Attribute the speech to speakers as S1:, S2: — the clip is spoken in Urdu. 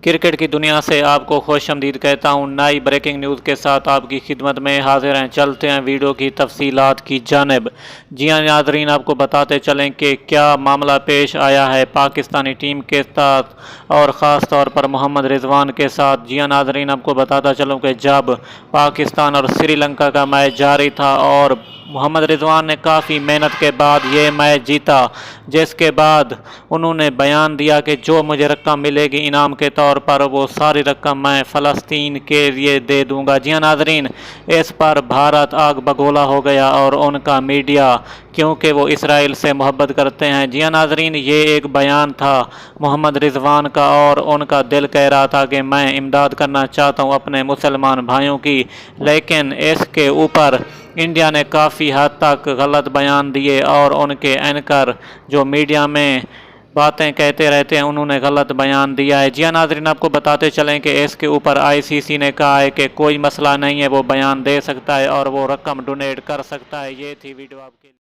S1: کرکٹ کی دنیا سے آپ کو خوش آمدید کہتا ہوں۔ نئی بریکنگ نیوز کے ساتھ آپ کی خدمت میں حاضر ہیں۔ چلتے ہیں ویڈیو کی تفصیلات کی جانب۔ جی ہاں ناظرین، آپ کو بتاتے چلیں کہ کیا معاملہ پیش آیا ہے پاکستانی ٹیم کے ساتھ اور خاص طور پر محمد رضوان کے ساتھ۔ جی ہاں ناظرین، آپ کو بتاتا چلوں کہ جب پاکستان اور سری لنکا کا میچ جاری تھا اور محمد رضوان نے کافی محنت کے بعد یہ میچ جیتا، جس کے بعد انہوں نے بیان دیا کہ جو مجھے رقم ملے گی انعام کے طور پر وہ ساری رقم میں فلسطین کے لیے دے دوں گا۔ جی ہاں ناظرین، اس پر بھارت آگ بگولا ہو گیا اور ان کا میڈیا، کیونکہ وہ اسرائیل سے محبت کرتے ہیں۔ جی ہاں ناظرین، یہ ایک بیان تھا محمد رضوان کا اور ان کا دل کہہ رہا تھا کہ میں امداد کرنا چاہتا ہوں اپنے مسلمان بھائیوں کی، لیکن اس کے اوپر انڈیا نے کافی حد تک غلط بیان دیے اور ان کے اینکر جو میڈیا میں باتیں کہتے رہتے ہیں انہوں نے غلط بیان دیا ہے۔ جی ہاں ناظرین، آپ کو بتاتے چلیں کہ اس کے اوپر ICC نے کہا ہے کہ کوئی مسئلہ نہیں ہے، وہ بیان دے سکتا ہے اور وہ رقم ڈونیٹ کر سکتا ہے۔ یہ تھی ویڈیو آپ کے